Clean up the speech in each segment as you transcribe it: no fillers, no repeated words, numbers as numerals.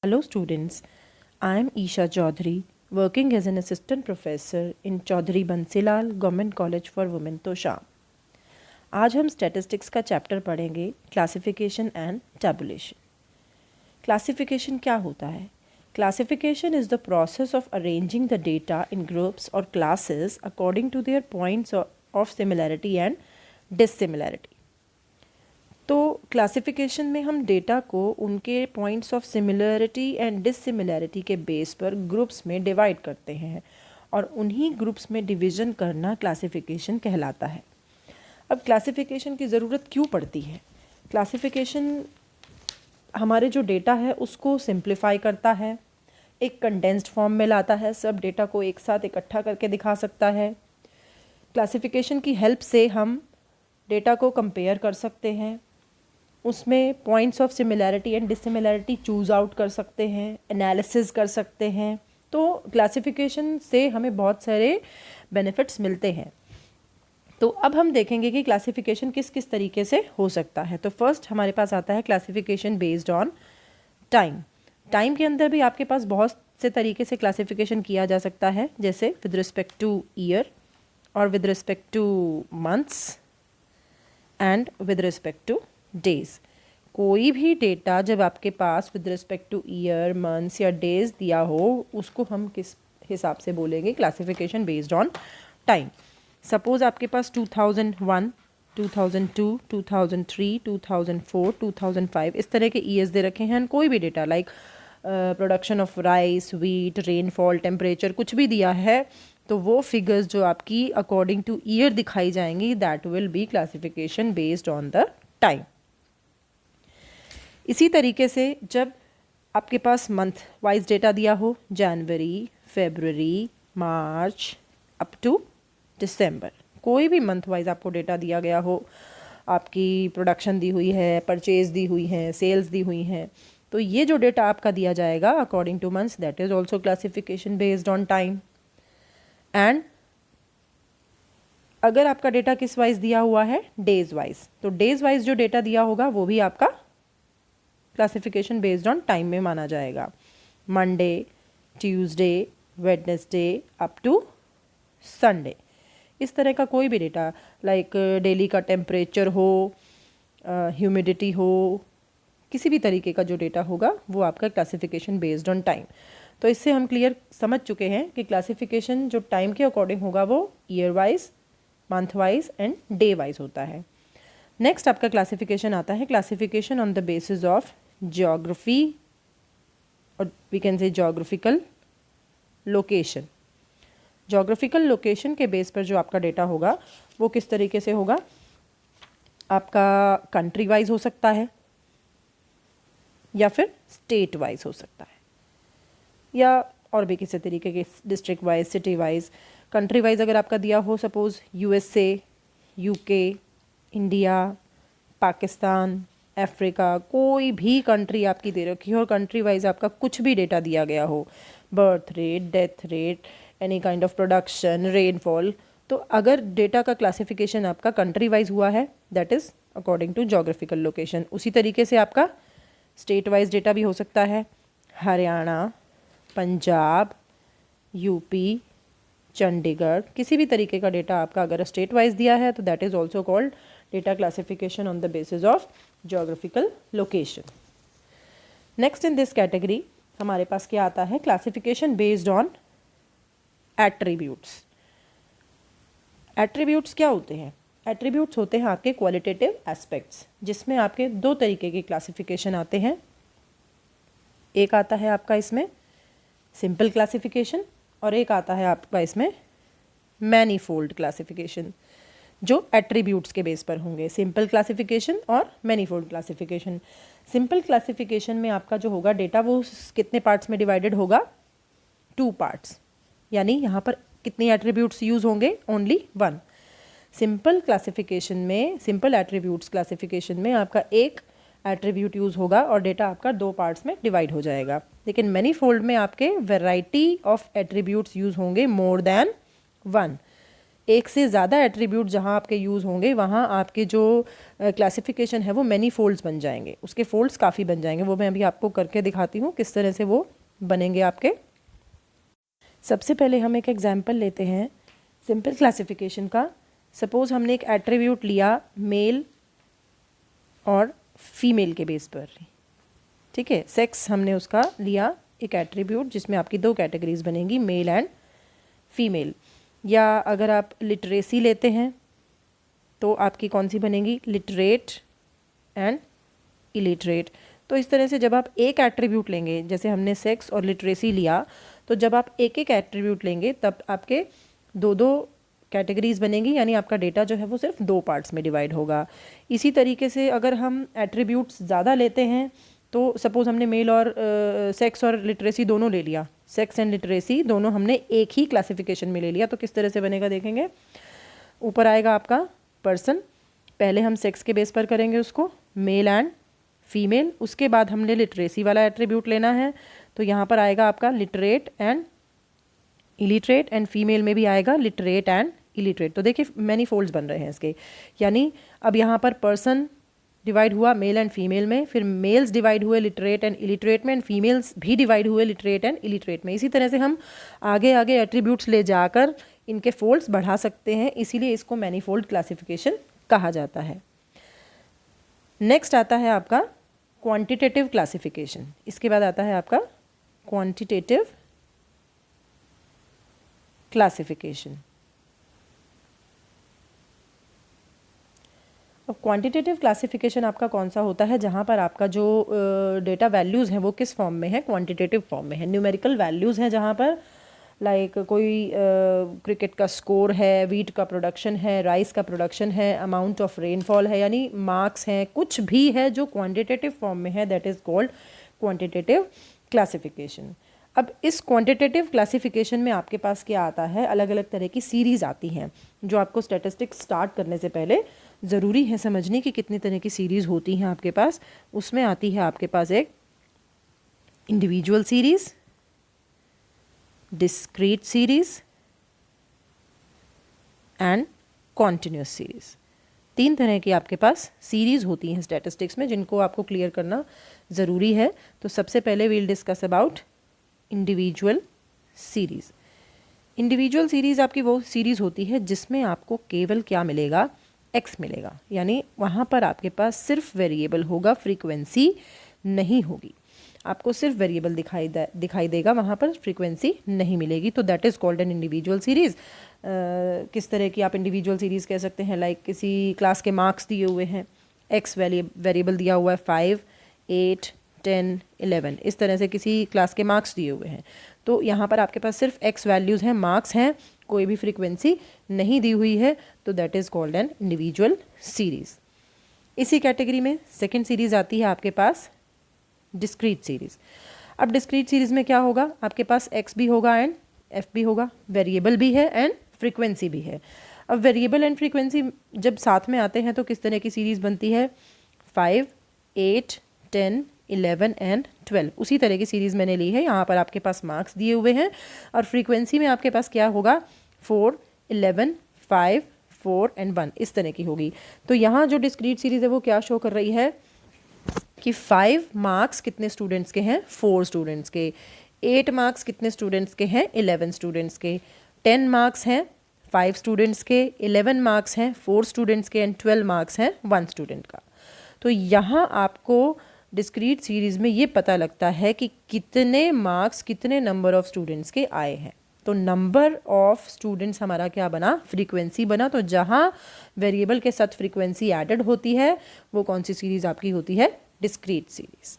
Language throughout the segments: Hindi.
Hello students, I am Isha Chaudhary, working as an assistant professor in Chaudhary Bansilal Government College for Women Tosham. आज हम स्टैटिस्टिक्स का चैप्टर पढ़ेंगे क्लासिफिकेशन एंड टैबुलेशन। क्लासिफिकेशन क्या होता है? Classification is the process of arranging the data in groups और classes according to their points of similarity and dissimilarity. तो क्लासिफिकेशन में हम डेटा को उनके points of similarity and dissimilarity के बेस पर ग्रुप्स में डिवाइड करते हैं और उन्हीं ग्रुप्स में डिवीज़न करना क्लासिफिकेशन कहलाता है। अब क्लासिफिकेशन की ज़रूरत क्यों पड़ती है? क्लासिफिकेशन हमारे जो डेटा है उसको सिंप्लीफाई करता है, एक कंडेंस्ड फॉर्म में लाता है, सब डेटा को एक साथ इकट्ठा करके दिखा सकता है। क्लासिफिकेशन की हेल्प से हम डेटा को कंपेयर कर सकते हैं, उसमें points of similarity and dissimilarity choose out कर सकते हैं, एनालिसिस कर सकते हैं। तो क्लासिफिकेशन से हमें बहुत सारे बेनिफिट्स मिलते हैं। तो अब हम देखेंगे कि क्लासिफिकेशन किस किस तरीके से हो सकता है। तो फर्स्ट हमारे पास आता है classification based on time. Time के अंदर भी आपके पास बहुत से तरीके से क्लासिफिकेशन किया जा सकता है, जैसे विद रिस्पेक्ट टू ईयर और with respect to months and with respect to days. कोई भी डेटा जब आपके पास with respect to year, months या डेज दिया हो, उसको हम किस हिसाब से बोलेंगे? Classification based on time. Suppose आपके पास 2001, 2002, 2003, 2004, 2005 इस तरह के ईयर्स दे रखे हैं। कोई भी data like production of rice, wheat, rainfall, temperature कुछ भी दिया है, तो वो फिगर्स जो आपकी अकॉर्डिंग टू ईयर दिखाई जाएंगी, that will B classification based on the time. इसी तरीके से जब आपके पास मंथ वाइज डेटा दिया हो, जनवरी, फरवरी, मार्च अप टू दिसंबर, कोई भी मंथ वाइज आपको डेटा दिया गया हो, आपकी प्रोडक्शन दी हुई है, परचेज दी हुई है, सेल्स दी हुई हैं, तो ये जो डेटा आपका दिया जाएगा according two months, that is also classification based on time. And अगर आपका डेटा किस वाइज दिया हुआ है? डेज वाइज, तो डेज वाइज जो डेटा दिया होगा वो भी आपका क्लासिफिकेशन बेस्ड ऑन टाइम में माना जाएगा। Monday, Tuesday, Wednesday up to Sunday, इस तरह का कोई भी डेटा लाइक डेली का टेम्परेचर हो, ह्यूमिडिटी हो, किसी भी तरीके का जो डेटा होगा वो आपका क्लासिफिकेशन बेस्ड ऑन टाइम। तो इससे हम क्लियर समझ चुके हैं कि क्लासिफिकेशन जो टाइम के अकॉर्डिंग होगा वो year wise, month wise and day wise होता है। नेक्स्ट आपका क्लासिफिकेशन आता है classification on the basis of geography और we can say geographical location. Geographical location के बेस पर जो आपका डेटा होगा वो किस तरीके से होगा? आपका कंट्री वाइज हो सकता है या फिर स्टेट वाइज हो सकता है, या और भी किसी तरीके के district wise, city wise. Country wise अगर आपका दिया हो suppose USA, UK, India, Pakistan, Africa, कोई भी कंट्री आपकी दे रखी हो और कंट्री वाइज आपका कुछ भी डेटा दिया गया हो, birth rate, death rate, any kind of production, rainfall, तो अगर डेटा का क्लासिफिकेशन आपका कंट्री वाइज हुआ है, that is according to geographical location. उसी तरीके से आपका स्टेट वाइज डेटा भी हो सकता है, हरियाणा, पंजाब, यूपी, चंडीगढ़, किसी भी तरीके का डेटा आपका अगर स्टेट वाइज दिया है तो that is also called data classification on the basis of geographical location. Next in this category हमारे पास क्या आता है? Classification based on attributes. Attributes क्या होते हैं? एट्रीब्यूट्स होते हैं आपके क्वालिटेटिव एस्पेक्ट्स, जिसमें आपके दो तरीके के क्लासिफिकेशन आते हैं। एक आता है आपका इसमें सिंपल क्लासिफिकेशन और एक आता है आपका इसमें मैनीफोल्ड क्लासिफिकेशन, जो एट्रीब्यूट्स के बेस पर होंगे। सिंपल क्लासिफिकेशन और मैनीफोल्ड क्लासिफिकेशन। सिंपल क्लासिफिकेशन में आपका जो होगा डेटा वो कितने पार्ट्स में डिवाइडेड होगा? 2 पार्ट्स, यानी यहाँ पर कितनी एट्रीब्यूट्स यूज होंगे? ओनली 1। सिंपल क्लासिफिकेशन में, सिंपल एट्रीब्यूट्स क्लासिफिकेशन में आपका एक एट्रीब्यूट यूज होगा और डेटा आपका 2 पार्ट्स में डिवाइड हो जाएगा। लेकिन मैनीफोल्ड में आपके वैरायटी ऑफ एट्रीब्यूट्स यूज होंगे, मोर देन 1। एक से ज़्यादा एट्रीब्यूट जहाँ आपके यूज़ होंगे वहाँ आपके जो क्लासिफिकेशन है वो मैनी फोल्ड्स बन जाएंगे, उसके फोल्ड्स काफ़ी बन जाएंगे। वो मैं अभी आपको करके दिखाती हूँ किस तरह से वो बनेंगे आपके। सबसे पहले हम एक एग्जाम्पल लेते हैं सिंपल क्लासिफिकेशन का। सपोज़ हमने एक एट्रीब्यूट लिया मेल और फीमेल के बेस पर, ठीक है, सेक्स हमने उसका लिया एक एट्रीब्यूट जिसमें आपकी दो कैटेगरीज बनेंगी, मेल एंड फीमेल। या अगर आप लिटरेसी लेते हैं तो आपकी कौन सी बनेगी, लिटरेट एंड इलिटरेट। तो इस तरह से जब आप एक एट्रीब्यूट लेंगे, जैसे हमने सेक्स और लिटरेसी लिया, तो जब आप एक एक एट्रीब्यूट लेंगे तब आपके दो दो कैटेगरीज बनेंगी, यानी आपका डेटा जो है वो सिर्फ दो पार्ट्स में डिवाइड होगा। इसी तरीके से अगर हम एट्रीब्यूट्स ज़्यादा लेते हैं, तो सपोज़ हमने मेल और सेक्स और लिटरेसी दोनों ले लिया, सेक्स एंड लिटरेसी दोनों हमने एक ही क्लासिफिकेशन में ले लिया, तो किस तरह से बनेगा देखेंगे। ऊपर आएगा आपका पर्सन, पहले हम सेक्स के बेस पर करेंगे उसको, मेल एंड फीमेल। उसके बाद हमने लिटरेसी वाला एट्रीब्यूट लेना है, तो यहाँ पर आएगा आपका literate and illiterate, and female में भी आएगा लिटरेट एंड इलिटरेट। तो देखिए मैनी फोल्ड्स बन रहे हैं इसके, यानी अब यहाँ पर पर्सन डिवाइड हुआ मेल एंड फीमेल में, फिर मेल्स डिवाइड हुए लिटरेट एंड इलिटरेट में, एंड फीमेल्स भी डिवाइड हुए लिटरेट एंड इलिटरेट में। इसी तरह से हम आगे आगे एट्रीब्यूट्स ले जाकर इनके फोल्ड्स बढ़ा सकते हैं, इसीलिए इसको मैनीफोल्ड क्लासिफिकेशन कहा जाता है। नेक्स्ट आता है आपका क्वांटिटेटिव क्लासिफिकेशन। इसके बाद आता है आपका क्वांटिटेटिव क्लासिफिकेशन। अब क्वांटिटेटिव क्लासिफिकेशन आपका कौन सा होता है, जहाँ पर आपका जो डेटा वैल्यूज़ हैं वो किस फॉर्म में है, क्वांटिटेटिव फॉर्म में है। न्यूमेरिकल वैल्यूज़ हैं जहाँ पर लाइक कोई क्रिकेट का स्कोर है, वीट का प्रोडक्शन है, राइस का प्रोडक्शन है, अमाउंट ऑफ रेनफॉल है, यानी मार्क्स हैं, कुछ भी है जो क्वांटिटेटिव फॉर्म में है, that is called quantitative classification. अब इस क्वांटिटेटिव क्लासिफिकेशन में आपके पास क्या आता है, अलग अलग तरह की सीरीज़ आती हैं, जो आपको स्टैटिस्टिक्स स्टार्ट करने से पहले ज़रूरी है समझने की कितनी तरह की सीरीज़ होती हैं आपके पास। उसमें आती है आपके पास एक individual series, discrete series and continuous series. तीन तरह की आपके पास सीरीज़ होती हैं स्टैटिस्टिक्स में, जिनको आपको क्लियर करना ज़रूरी है। तो सबसे पहले we'll discuss about individual series. Individual series आपकी वो सीरीज़ होती है जिसमें आपको केवल क्या मिलेगा, एक्स मिलेगा, यानी वहाँ पर आपके पास सिर्फ वेरिएबल होगा, फ्रीक्वेंसी नहीं होगी, आपको सिर्फ वेरिएबल दिखाई देगा, वहाँ पर फ्रीक्वेंसी नहीं मिलेगी। तो that is called an individual series. किस तरह की आप इंडिविजुअल सीरीज़ कह सकते हैं, लाइक किसी क्लास के मार्क्स दिए हुए हैं, एक्स वेरिएबल दिया हुआ है 5, 8, 10, 11, इस तरह से किसी क्लास के मार्क्स दिए हुए हैं, तो यहाँ पर आपके पास सिर्फ एक्स वैल्यूज़ हैं, मार्क्स हैं, कोई भी फ्रीक्वेंसी नहीं दी हुई है, तो that is called an individual series. इसी कैटेगरी में सेकेंड सीरीज़ आती है आपके पास डिस्क्रीट सीरीज़। अब डिस्क्रीट सीरीज़ में क्या होगा, आपके पास एक्स भी होगा एंड एफ भी होगा, वेरिएबल भी है एंड फ्रीक्वेंसी भी है। अब वेरिएबल एंड फ्रीक्वेंसी जब साथ में आते हैं तो किस तरह की सीरीज़ बनती है, 5, 8, 10, 11 एंड 12, उसी तरह की सीरीज़ मैंने ली है। यहाँ पर आपके पास मार्क्स दिए हुए हैं और फ्रीक्वेंसी में आपके पास क्या होगा, 4, 11, 5, 4 एंड 1, इस तरह की होगी। तो यहाँ जो डिस्क्रीट सीरीज़ है वो क्या शो कर रही है कि 5 मार्क्स कितने स्टूडेंट्स के हैं, 4 स्टूडेंट्स के, 8 मार्क्स कितने स्टूडेंट्स के हैं, 11 स्टूडेंट्स के, 10 मार्क्स हैं 5 स्टूडेंट्स के, 11 मार्क्स हैं 4 स्टूडेंट्स के एंड 12 मार्क्स हैं 1 स्टूडेंट का। तो यहाँ आपको डिस्क्रीट सीरीज़ में ये पता लगता है कि कितने मार्क्स कितने नंबर ऑफ़ स्टूडेंट्स के आए हैं। तो नंबर ऑफ़ स्टूडेंट्स हमारा क्या बना, फ्रीक्वेंसी बना। तो जहाँ वेरिएबल के साथ फ्रीक्वेंसी एडेड होती है वो कौन सी सीरीज़ आपकी होती है, डिस्क्रीट सीरीज़।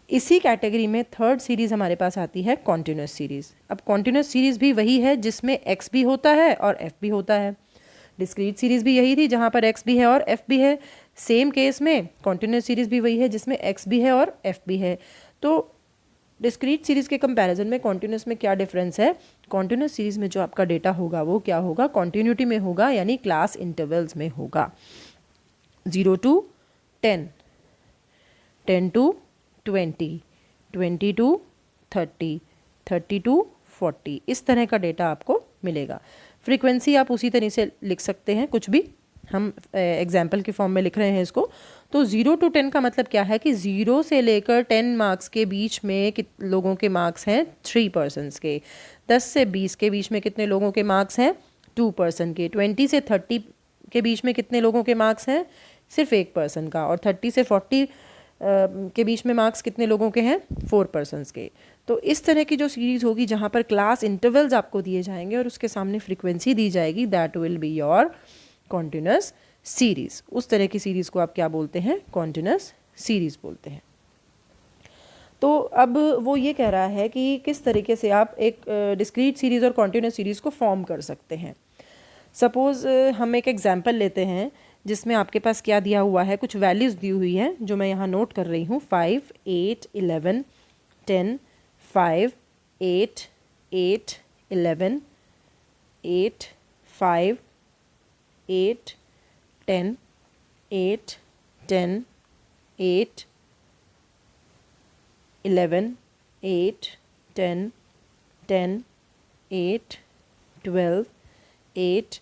इसी कैटेगरी में थर्ड सीरीज़ हमारे पास आती है कॉन्टिन्यूस सीरीज़। अब कॉन्टिन्यूस सीरीज़ भी वही है जिसमें एक्स भी होता है और एफ भी होता है। डिस्क्रीट सीरीज़ भी यही थी जहाँ पर एक्स भी है और एफ भी है। सेम केस में कॉन्टिन्यूस सीरीज़ भी वही है जिसमें एक्स भी है और एफ भी है। तो डिस्क्रीट सीरीज़ के कंपैरिजन में कॉन्टिन्यूस में क्या डिफरेंस है, कॉन्टिन्यूस सीरीज़ में जो आपका डेटा होगा वो क्या होगा, कॉन्टिन्यूटी में होगा, यानी क्लास इंटरवल्स में होगा। 0 to 10, 10 to 20, 20 to 30, 30 to 40, इस तरह का डेटा आपको मिलेगा। फ्रीक्वेंसी आप उसी तरह से लिख सकते हैं, कुछ भी, हम एग्जाम्पल के फॉर्म में लिख रहे हैं इसको। तो 0 to 10 का मतलब क्या है कि 0 से लेकर 10 मार्क्स के बीच में लोगों के मार्क्स हैं 3 पर्सन्स के। 10 से 20 के बीच में कितने लोगों के मार्क्स हैं 2 पर्सन के। 20 से 30 के बीच में कितने लोगों के मार्क्स हैं सिर्फ 1 पर्सन का। और 30 से 40 के बीच में मार्क्स कितने लोगों के हैं 4 पर्सन्स के। तो इस तरह की जो सीरीज़ होगी जहाँ पर क्लास इंटरवल्स आपको दिए जाएंगे और उसके सामने फ्रीक्वेंसी दी जाएगी, that will be your continuous series. उस तरह की सीरीज़ को आप क्या बोलते हैं, कॉन्टिन्यूस सीरीज़ बोलते हैं। तो अब वो ये कह रहा है कि किस तरीके से आप एक डिस्क्रीट सीरीज़ और कॉन्टिन्यूस सीरीज़ को फॉर्म कर सकते हैं। सपोज़ हम एक एग्जांपल लेते हैं जिसमें आपके पास क्या दिया हुआ है, कुछ वैल्यूज़ दी हुई हैं जो मैं यहाँ नोट कर रही हूँ। 5, 8, 11, 10, 5, 8, 8, 11, 8, 5, 8, 10, 8, 10, 8, 11, 8, 10, 10, 8, 12, 8,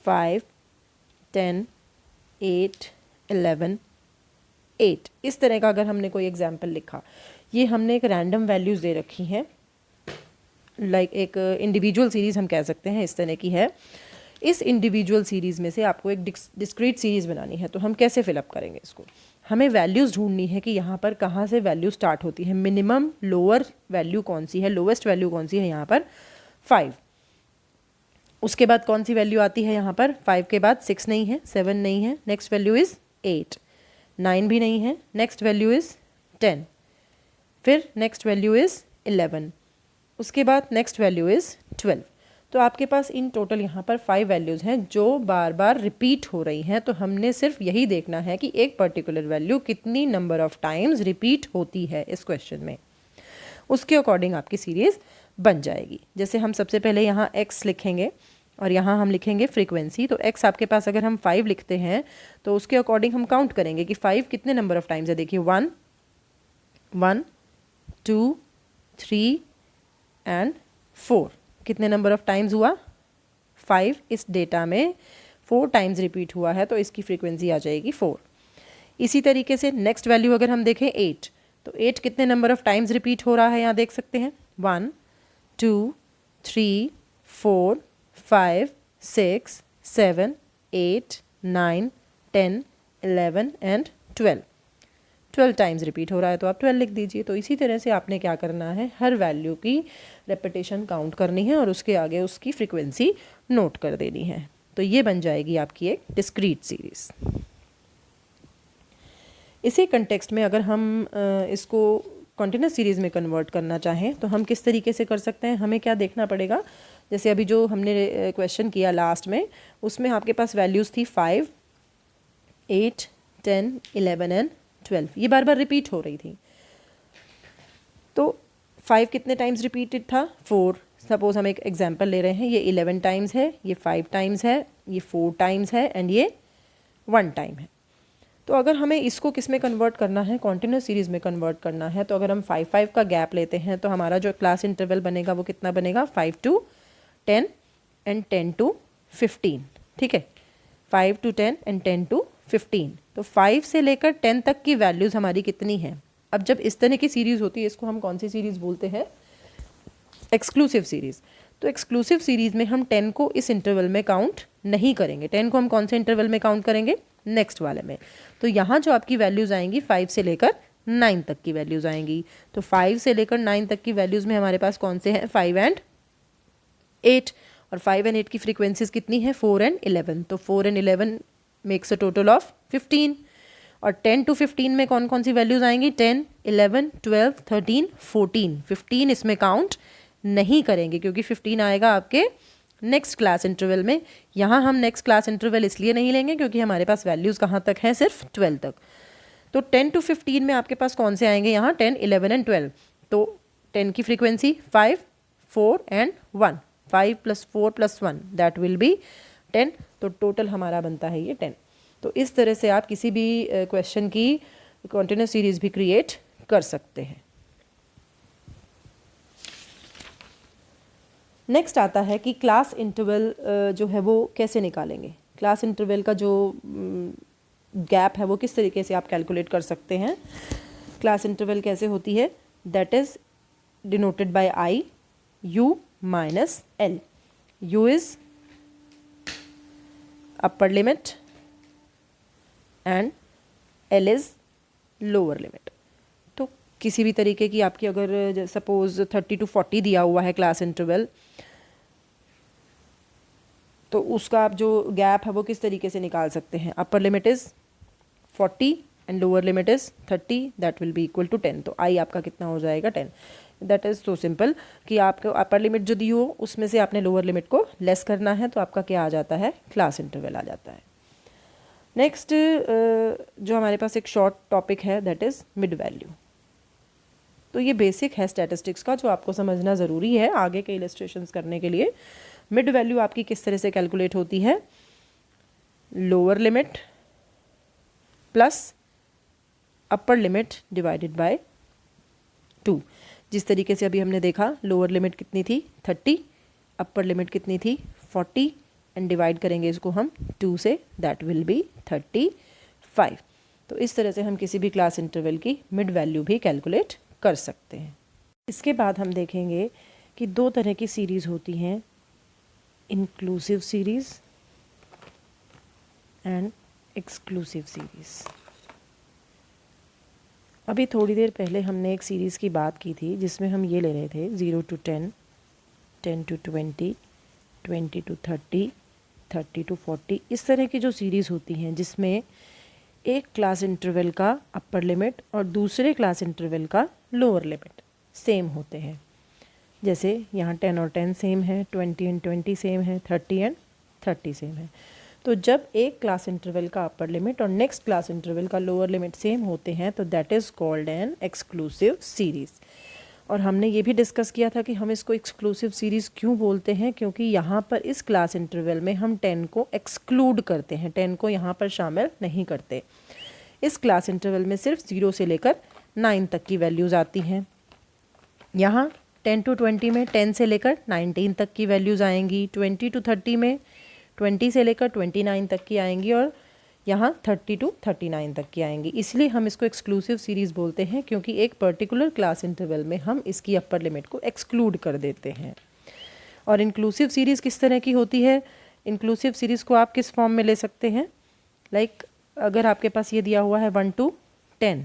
5, 10, 8, 11, 8। इस तरह का अगर हमने कोई एग्जाम्पल लिखा, ये हमने एक रैंडम वैल्यूज़ दे रखी हैं, लाइक एक इंडिविजुअल सीरीज़ हम कह सकते हैं, इस तरह की है। इस इंडिविजुअल सीरीज़ में से आपको एक डिस्क्रीट सीरीज़ बनानी है, तो हम कैसे फिलअप करेंगे इसको। हमें वैल्यूज़ ढूंढनी है कि यहाँ पर कहाँ से वैल्यू स्टार्ट होती है, मिनिमम लोअर वैल्यू कौन सी है, लोवेस्ट वैल्यू कौन सी है यहाँ पर 5। उसके बाद कौन सी वैल्यू आती है यहाँ पर, 5 के बाद 6 नहीं है, 7 नहीं है, नेक्स्ट वैल्यू इज़ 8, 9 भी नहीं है, नेक्स्ट वैल्यू इज़ 10, फिर नेक्स्ट वैल्यू इज़ 11, उसके बाद नेक्स्ट वैल्यू इज़ 12। तो आपके पास इन टोटल यहाँ पर 5 वैल्यूज़ हैं जो बार बार रिपीट हो रही हैं। तो हमने सिर्फ यही देखना है कि एक पर्टिकुलर वैल्यू कितनी नंबर ऑफ टाइम्स रिपीट होती है इस क्वेश्चन में, उसके अकॉर्डिंग आपकी सीरीज़ बन जाएगी। जैसे हम सबसे पहले यहाँ x लिखेंगे और यहाँ हम लिखेंगे फ्रीक्वेंसी। तो x आपके पास अगर हम 5 लिखते हैं तो उसके अकॉर्डिंग हम काउंट करेंगे कि 5 कितने नंबर ऑफ टाइम्स है। देखिए 1, 1, 2, 3 एंड 4, कितने नंबर ऑफ टाइम्स हुआ 5। इस डेटा में 4 टाइम्स रिपीट हुआ है तो इसकी फ्रीक्वेंसी आ जाएगी 4। इसी तरीके से नेक्स्ट वैल्यू अगर हम देखें 8, तो 8 कितने नंबर ऑफ टाइम्स रिपीट हो रहा है यहाँ देख सकते हैं, 1, 2, 3, 4, 5, 6, 7, 8, 9, 10, 11 एंड 12 टाइम्स रिपीट हो रहा है तो आप 12 लिख दीजिए। तो इसी तरह से आपने क्या करना है, हर वैल्यू की रेपिटेशन काउंट करनी है और उसके आगे उसकी फ्रीक्वेंसी नोट कर देनी है। तो ये बन जाएगी आपकी एक डिस्क्रीट सीरीज़। इसी कंटेक्स्ट में अगर हम इसको कॉन्टिन्यूस सीरीज़ में कन्वर्ट करना चाहें तो हम किस तरीके से कर सकते हैं, हमें क्या देखना पड़ेगा। जैसे अभी जो हमने क्वेश्चन किया लास्ट में, उसमें आपके पास वैल्यूज़ थी 5, 8, 10, 11 एंड 12, ये बार बार रिपीट हो रही थी। तो 5 कितने टाइम्स रिपीटेड था, 4। सपोज़ हम एक एग्जांपल ले रहे हैं, ये 11 टाइम्स है, ये 5 टाइम्स है, ये 4 टाइम्स है एंड ये 1 टाइम है। तो अगर हमें इसको किस में कन्वर्ट करना है, कॉन्टिन्यूस सीरीज़ में कन्वर्ट करना है, तो अगर हम 5-5 का गैप लेते हैं तो हमारा जो क्लास इंटरवल बनेगा वो कितना बनेगा, 5 to 10 एंड 10 to 15। ठीक है, 5 to 10 एंड 10 to 15। तो 5 से लेकर 10 तक की वैल्यूज़ हमारी कितनी हैं। अब जब इस तरह की सीरीज़ होती है इसको हम कौन सी सीरीज़ बोलते हैं, एक्सक्लूसिव सीरीज़। तो एक्सक्लूसिव सीरीज़ में हम 10 को इस इंटरवल में काउंट नहीं करेंगे। 10 को हम कौन से इंटरवल में काउंट करेंगे, नेक्स्ट वाले में। तो यहाँ जो आपकी वैल्यूज़ आएंगी 5 से लेकर 9 तक की वैल्यूज़ आएंगी। तो 5 से लेकर 9 तक की वैल्यूज़ में हमारे पास कौन से हैं, 5 एंड 8। और 5 एंड 8 की फ्रीक्वेंसीज कितनी है, 4 एंड 11। तो 4 and 11 makes a total of 15। और 10 to 15 में कौन कौन सी वैल्यूज़ आएंगी, 10, 11, 12, 13, 14। 15 इसमें काउंट नहीं करेंगे क्योंकि 15 आएगा आपके नेक्स्ट क्लास इंटरवल में। यहाँ हम नेक्स्ट क्लास इंटरवल इसलिए नहीं लेंगे क्योंकि हमारे पास वैल्यूज़ कहाँ तक हैं, सिर्फ 12 तक। तो 10 to 15 में आपके पास कौन से आएंगे, यहाँ 10, 11 एंड 12। तो 10 की frequency 5, 4 and 1, 5 + 4 + 1 that will B 10। तो टोटल हमारा बनता है ये 10। तो इस तरह से आप किसी भी क्वेश्चन की कॉन्टिन्यूस सीरीज़ भी क्रिएट कर सकते हैं। नेक्स्ट आता है कि क्लास इंटरवल जो है वो कैसे निकालेंगे। क्लास इंटरवल का जो गैप है वो किस तरीके से आप कैलकुलेट कर सकते हैं। क्लास इंटरवल कैसे होती है, that is denoted by I you minus L. You is upper limit and L is lower limit. तो किसी भी तरीके की आपकी अगर सपोज 30 to 40 दिया हुआ है क्लास इंटरवल, तो उसका आप जो गैप है वो किस तरीके से निकाल सकते हैं। Upper limit is 40 and lower limit is 30, that will be equal to 10। तो आई आपका कितना हो जाएगा 10। दैट इज़ सो सिंपल कि आपको अपर लिमिट जो दी हो उसमें से आपने लोअर लिमिट को लेस करना है, तो आपका क्या आ जाता है, क्लास इंटरवल आ जाता है। नेक्स्ट जो हमारे पास एक शॉर्ट टॉपिक है दैट इज़ मिड वैल्यू। तो ये बेसिक है स्टैटिस्टिक्स का जो आपको समझना ज़रूरी है आगे के इलस्ट्रेशंस करने के लिए। मिड वैल्यू आपकी किस तरह से कैलकुलेट होती है, lower limit plus upper limit divided by 2। जिस तरीके से अभी हमने देखा, लोअर लिमिट कितनी थी 30, अपर लिमिट कितनी थी 40, एंड डिवाइड करेंगे इसको हम 2 से, दैट विल बी 35। तो इस तरह से हम किसी भी क्लास इंटरवल की मिड वैल्यू भी कैलकुलेट कर सकते हैं। इसके बाद हम देखेंगे कि दो तरह की सीरीज़ होती हैं, inclusive series and exclusive series. अभी थोड़ी देर पहले हमने एक सीरीज़ की बात की थी जिसमें हम ये ले रहे थे 0 to 10, 10 to 20, 20 to 30, 30 to 40। इस तरह की जो सीरीज़ होती हैं जिसमें एक क्लास इंटरवल का अपर लिमिट और दूसरे क्लास इंटरवल का लोअर लिमिट सेम होते हैं। जैसे यहाँ 10 और 10 सेम है, 20 एंड 20 सेम है, 30 एंड 30 सेम है। तो जब एक क्लास इंटरवल का अपर लिमिट और नेक्स्ट क्लास इंटरवल का लोअर लिमिट सेम होते हैं तो that is called an exclusive series. और हमने ये भी डिस्कस किया था कि हम इसको एक्सक्लूसिव सीरीज़ क्यों बोलते हैं, क्योंकि यहाँ पर इस क्लास इंटरवल में हम 10 को एक्सक्लूड करते हैं, 10 को यहाँ पर शामिल नहीं करते। इस क्लास इंटरवल में सिर्फ 0 से लेकर 9 तक की वैल्यूज़ आती हैं। यहाँ 10 to 20 में 10 से लेकर 19 तक की वैल्यूज़ आएंगी, 20 to 30 में 20 से लेकर 29 तक की आएंगी, और यहाँ 30 to 39 तक की आएंगी। इसलिए हम इसको एक्सक्लूसिव सीरीज़ बोलते हैं, क्योंकि एक पर्टिकुलर क्लास इंटरवल में हम इसकी अपर लिमिट को एक्सक्लूड कर देते हैं। और इंक्लूसिव सीरीज़ किस तरह की होती है, इंक्लूसिव सीरीज़ को आप किस फॉर्म में ले सकते हैं, लाइक अगर आपके पास ये दिया हुआ है 1 to 10,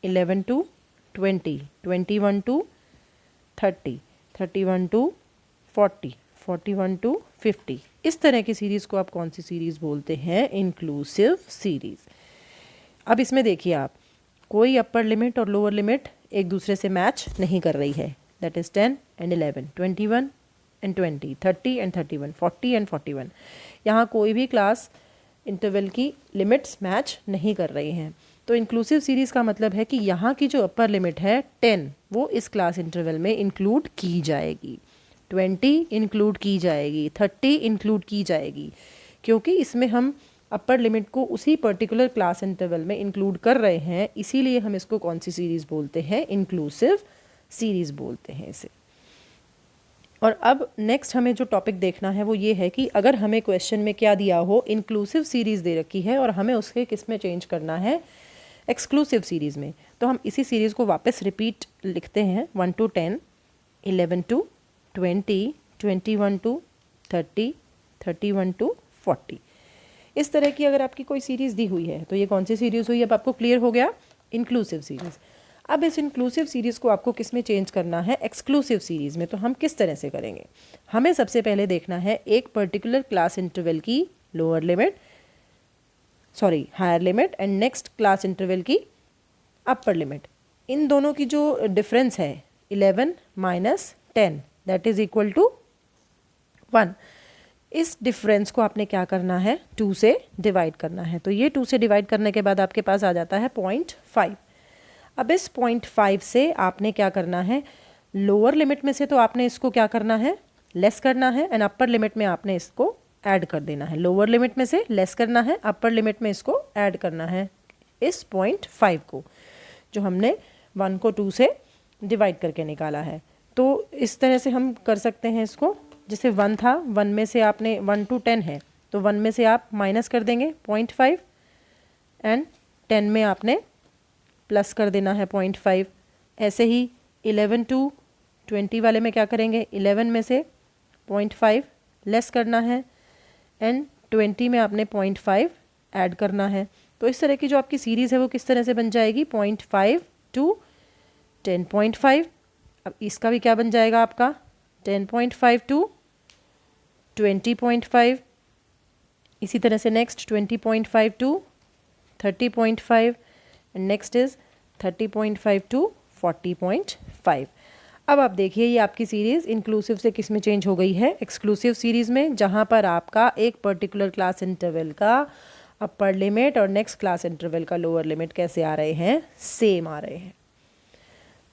11 to 20, 21 to 30, 31 to 40, 41 to 50, इस तरह की सीरीज़ को आप कौन सी सीरीज़ बोलते हैं, इंक्लूसिव सीरीज़। अब इसमें देखिए आप, कोई अपर लिमिट और लोअर लिमिट एक दूसरे से मैच नहीं कर रही है, that is 10 and 11, 21 and 20, 30 and 31, 40 and 41। यहाँ कोई भी क्लास इंटरवल की लिमिट्स मैच नहीं कर रही हैं। तो इंक्लूसिव सीरीज़ का मतलब है कि यहाँ की जो अपर लिमिट है 10 वो इस क्लास इंटरवल में इंक्लूड की जाएगी, 20 इंक्लूड की जाएगी, 30 इंक्लूड की जाएगी, क्योंकि इसमें हम अपर लिमिट को उसी पर्टिकुलर क्लास इंटरवल में इंक्लूड कर रहे हैं। इसीलिए हम इसको कौन सी सीरीज़ बोलते हैं, इंक्लूसिव सीरीज़ बोलते हैं इसे। और अब नेक्स्ट हमें जो टॉपिक देखना है वो ये है कि अगर हमें क्वेश्चन में क्या दिया हो, इंक्लूसिव सीरीज़ दे रखी है और हमें उसके किस में चेंज करना है, एक्सक्लूसिव सीरीज़ में, तो हम इसी सीरीज़ को वापस रिपीट लिखते हैं 1 to 10, 11 to 20, 21 to 30, 31 to 40। इस तरह की अगर आपकी कोई सीरीज़ दी हुई है तो ये कौन सी सीरीज़ हुई, अब आपको क्लियर हो गया, इंक्लूसिव सीरीज़। अब इस इंक्लूसिव सीरीज़ को आपको किस में चेंज करना है, एक्सक्लूसिव सीरीज़ में। तो हम किस तरह से करेंगे, हमें सबसे पहले देखना है एक पर्टिकुलर क्लास इंटरवल की lower limit, sorry higher limit, and next class interval की अपर लिमिट। इन दोनों की जो डिफरेंस है 11 minus 10 that is equal to 1। इस डिफरेंस को आपने क्या करना है, 2 से डिवाइड करना है। तो ये 2 से डिवाइड करने के बाद आपके पास आ जाता है 0.5। अब इस 0.5 से आपने क्या करना है, लोअर लिमिट में से तो आपने इसको क्या करना है, लेस करना है, एंड अपर लिमिट में आपने इसको ऐड कर देना है। लोअर लिमिट में से लेस करना है, अपर लिमिट में इसको ऐड करना है, इस 0.5 को, जो हमने 1 को 2 से डिवाइड करके निकाला है। तो इस तरह से हम कर सकते हैं इसको, जैसे 1 था, 1 में से आपने 1 to 10 है तो 1 में से आप माइनस कर देंगे 0.5 एंड 10 में आपने प्लस कर देना है 0.5। ऐसे ही 11 to 20 वाले में क्या करेंगे, 11 में से 0.5 लेस करना है एंड 20 में आपने 0.5 ऐड करना है। तो इस तरह की जो आपकी सीरीज़ है वो किस तरह से बन जाएगी, 0.5 to 10.5। अब इसका भी क्या बन जाएगा आपका, 10.5 to 20.5। इसी तरह से next 20.5 to 30.5 and next is 30.5 to 40.5। अब आप देखिए ये आपकी सीरीज़ इंक्लूसिव से किस में चेंज हो गई है, एक्सक्लूसिव सीरीज़ में, जहाँ पर आपका एक पर्टिकुलर क्लास इंटरवल का अपर लिमिट और नेक्स्ट क्लास इंटरवल का लोअर लिमिट कैसे आ रहे हैं, सेम आ रहे हैं।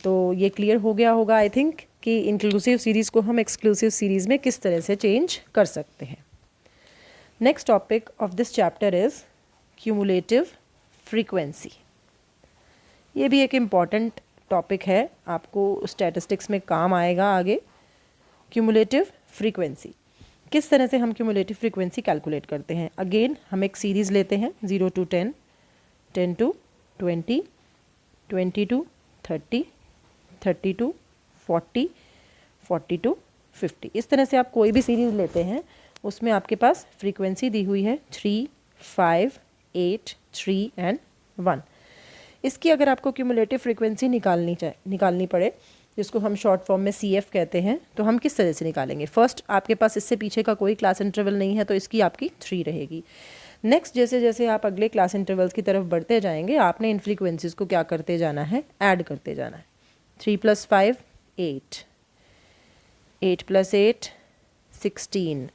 तो ये क्लियर हो गया होगा आई थिंक कि इंक्लूसिव सीरीज़ को हम एक्सक्लूसिव सीरीज़ में किस तरह से चेंज कर सकते हैं। Next topic of this chapter is cumulative frequency. ये भी एक इम्पॉर्टेंट टॉपिक है, आपको स्टैटिस्टिक्स में काम आएगा आगे। क्यूमुलेटिव फ्रीक्वेंसी, किस तरह से हम क्यूमुलेटिव फ्रीक्वेंसी कैलकुलेट करते हैं। अगेन हम एक सीरीज़ लेते हैं 0 to 10, 10 to 20, 20 to 30, 30 to 40, 40 to 50। इस तरह से आप कोई भी सीरीज़ लेते हैं उसमें आपके पास फ्रीक्वेंसी दी हुई है 3, 5, 8, 3 एंड 1। इसकी अगर आपको क्यूमुलेटिव फ्रीक्वेंसी निकालनी पड़े, जिसको हम शॉर्ट फॉर्म में CF कहते हैं, तो हम किस तरह से निकालेंगे। फर्स्ट आपके पास इससे पीछे का कोई क्लास इंटरवल नहीं है तो इसकी आपकी 3 रहेगी। नेक्स्ट जैसे जैसे आप अगले क्लास इंटरवल्स की तरफ बढ़ते जाएंगे आपने इन फ्रीक्वेंसीज़ को क्या करते जाना है, ऐड करते जाना है। 3 + 5 8, 8 + 8 16,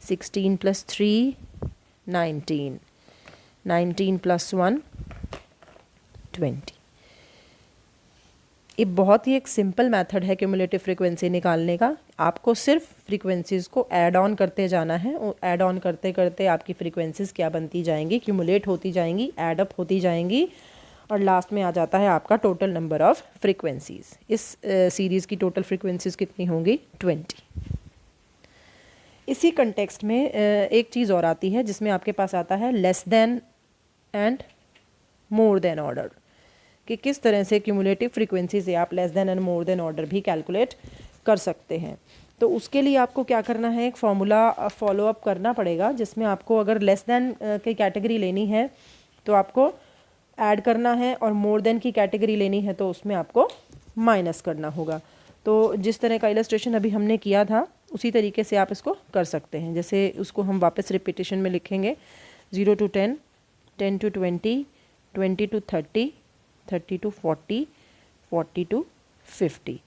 16 + 3 19, 19 + 1 20। ये बहुत ही एक सिंपल मेथड है क्यूमुलेटिव फ्रीक्वेंसी निकालने का। आपको सिर्फ फ्रीक्वेंसीज़ को ऐड ऑन करते जाना है और ऐड ऑन करते करते आपकी फ्रीक्वेंसीज़ क्या बनती जाएंगी, क्यूमुलेट होती जाएंगी, ऐड अप होती जाएंगी और लास्ट में आ जाता है आपका टोटल नंबर ऑफ़ फ्रीक्वेंसीज़। इस सीरीज़ की टोटल फ्रीक्वेंसीज़ कितनी होंगी, 20। इसी कंटेक्स्ट में एक चीज़ और आती है जिसमें आपके पास आता है less than and more than order, कि किस तरह से क्यूमुलेटिव फ्रीक्वेंसी से आप less than and more than order भी कैलकुलेट कर सकते हैं। तो उसके लिए आपको क्या करना है, एक फॉर्मूला फॉलो अप करना पड़ेगा जिसमें आपको अगर लेस देन की कैटेगरी लेनी है तो आपको ऐड करना है और मोर देन की कैटेगरी लेनी है तो उसमें आपको माइनस करना होगा। तो जिस तरह का इलस्ट्रेशन अभी हमने किया था उसी तरीके से आप इसको कर सकते हैं। जैसे उसको हम वापस रिपीटेशन में लिखेंगे 0 to 10, 10 to 20, 20 to 30, 30 to 40, 40 to 50,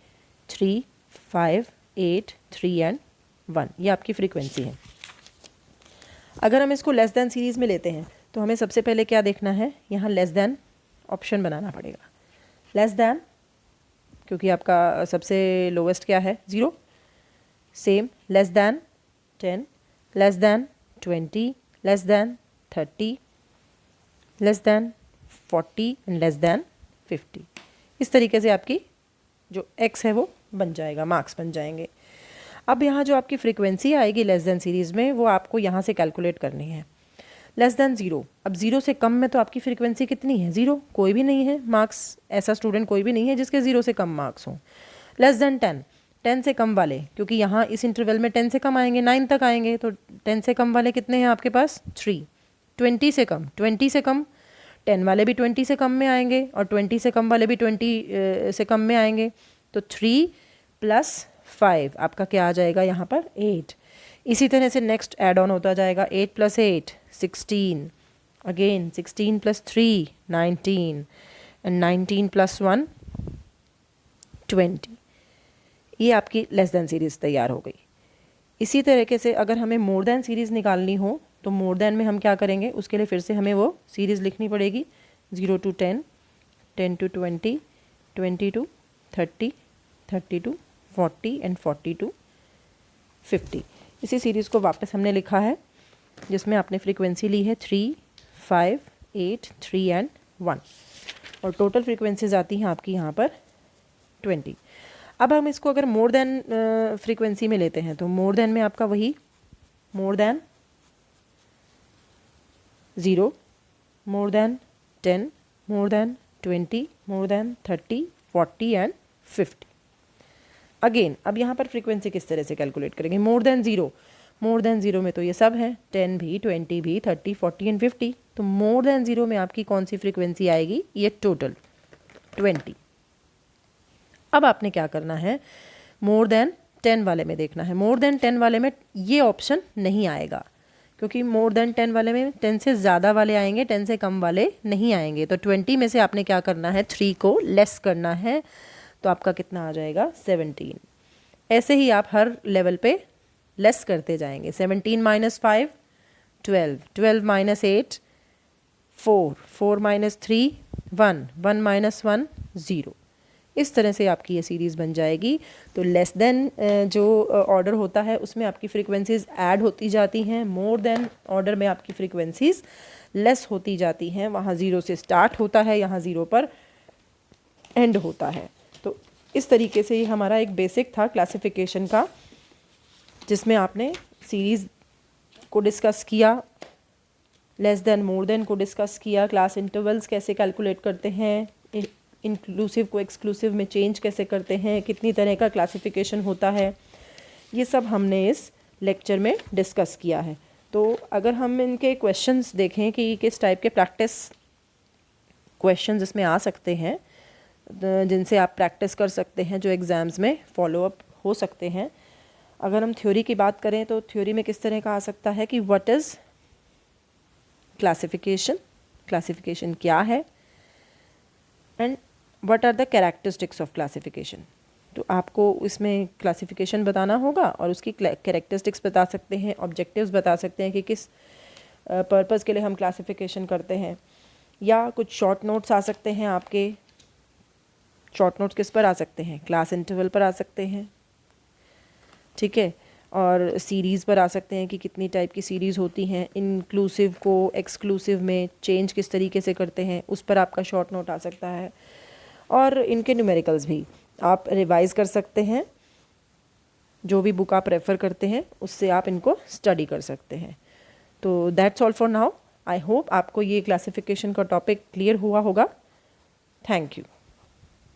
3, 5, 8, 3 and 1। ये आपकी फ्रीक्वेंसी है। अगर हम इसको लेस देन सीरीज़ में लेते हैं तो हमें सबसे पहले क्या देखना है, यहाँ लेस देन ऑप्शन बनाना पड़ेगा। लेस देन, क्योंकि आपका सबसे लोवेस्ट क्या है, 0। Same less than 10, less than 20, less than 30, less than 40 and less than 50। इस तरीके से आपकी जो x है वो बन जाएगा, मार्क्स बन जाएंगे। अब यहाँ जो आपकी फ्रीक्वेंसी आएगी लेस देन सीरीज़ में वो आपको यहाँ से कैलकुलेट करनी है। लेस देन 0, अब 0 से कम में तो आपकी फ्रीक्वेंसी कितनी है, 0, कोई भी नहीं है मार्क्स, ऐसा स्टूडेंट कोई भी नहीं है जिसके 0 से कम मार्क्स हों। लेस देन 10, 10 से कम वाले, क्योंकि यहाँ इस इंटरवल में 10 से कम आएंगे, 9 तक आएंगे, तो 10 से कम वाले कितने हैं आपके पास, 3। 20 से कम, 20 से कम, 10 वाले भी 20 से कम में आएंगे और 20 से कम वाले भी 20 से कम में आएंगे, तो 3 + 5 आपका क्या आ जाएगा यहाँ पर, 8। इसी तरह से नेक्स्ट ऐड ऑन होता जाएगा, 8 + 8 16, अगेन 16 + 3 19 एंड 19 + 1 20। ये आपकी लेस देन सीरीज़ तैयार हो गई। इसी तरीके से अगर हमें मोर देन सीरीज़ निकालनी हो तो मोर देन में हम क्या करेंगे, उसके लिए फिर से हमें वो सीरीज़ लिखनी पड़ेगी 0 to 10, 10 to 20, 20 to 30, 30 to 40 and 40 to 50। इसी सीरीज़ को वापस हमने लिखा है जिसमें आपने फ्रीक्वेंसी ली है 3, 5, 8, 3 एंड 1 और टोटल फ्रीक्वेंसीज आती हैं आपकी यहाँ पर 20। अब हम इसको अगर मोर देन फ्रीक्वेंसी में लेते हैं तो मोर देन में आपका वही more than 0, more than 10, more than 20, more than 30, 40 and 50। Again अब यहाँ पर फ्रीक्वेंसी किस तरह से कैलकुलेट करेंगे? मोर देन 0, मोर देन 0 में तो ये सब है, 10 भी, 20 भी, 30, 40 एंड 50। तो मोर देन 0 में आपकी कौन सी फ्रीक्वेंसी आएगी? ये टोटल 20। अब आपने क्या करना है, मोर देन 10 वाले में देखना है। मोर देन 10 वाले में ये ऑप्शन नहीं आएगा, क्योंकि मोर देन 10 वाले में 10 से ज़्यादा वाले आएंगे, 10 से कम वाले नहीं आएंगे। तो 20 में से आपने क्या करना है, 3 को लेस करना है, तो आपका कितना आ जाएगा? 17। ऐसे ही आप हर लेवल पे लेस करते जाएंगे। 17 माइनस 5 12, 12 माइनस 8 4, 4 माइनस 3 1, 1 माइनस 1 0। इस तरह से आपकी ये सीरीज़ बन जाएगी। तो लेस देन जो ऑर्डर होता है उसमें आपकी फ्रीक्वेंसीज ऐड होती जाती हैं, मोर देन ऑर्डर में आपकी फ्रीक्वेंसीज लेस होती जाती हैं। वहाँ 0 से स्टार्ट होता है, यहाँ 0 पर एंड होता है। तो इस तरीके से ये हमारा एक बेसिक था क्लासिफिकेशन का, जिसमें आपने सीरीज़ को डिस्कस किया, लेस देन मोर देन को डिस्कस किया, क्लास इंटरवल्स कैसे कैलकुलेट करते हैं, इंक्लूसिव को एक्सक्लूसिव में चेंज कैसे करते हैं, कितनी तरह का क्लासिफिकेशन होता है, ये सब हमने इस लेक्चर में डिस्कस किया है। तो अगर हम इनके क्वेश्चंस देखें कि किस टाइप के प्रैक्टिस क्वेश्चंस इसमें आ सकते हैं, जिनसे आप प्रैक्टिस कर सकते हैं, जो एग्ज़ाम्स में फॉलो अप हो सकते हैं। अगर हम थ्योरी की बात करें तो थ्योरी में किस तरह का आ सकता है कि व्हाट इज़ क्लासिफिकेशन, क्लासिफिकेशन क्या है, and what are the characteristics of classification. तो आपको इसमें क्लासिफिकेशन बताना होगा और उसकी कैरेक्टरिस्टिक्स बता सकते हैं, ऑब्जेक्टिव्स बता सकते हैं कि किस पर्पज़ के लिए हम क्लासिफिकेशन करते हैं, या कुछ शॉर्ट नोट्स आ सकते हैं आपके। शॉर्ट नोट्स किस पर आ सकते हैं? क्लास इंटरवल पर आ सकते हैं, ठीक है, और सीरीज़ पर आ सकते हैं कि कितनी टाइप की सीरीज़ होती हैं, इंक्लूसिव को एक्सक्लूसिव में चेंज किस तरीके से करते हैं, उस पर आपका शॉर्ट नोट आ सकता है। और इनके न्यूमेरिकल्स भी आप रिवाइज़ कर सकते हैं, जो भी बुक आप रेफ़र करते हैं उससे आप इनको स्टडी कर सकते हैं। तो that's all for now. I hope आपको ये क्लासिफिकेशन का टॉपिक क्लियर हुआ होगा। Thank you.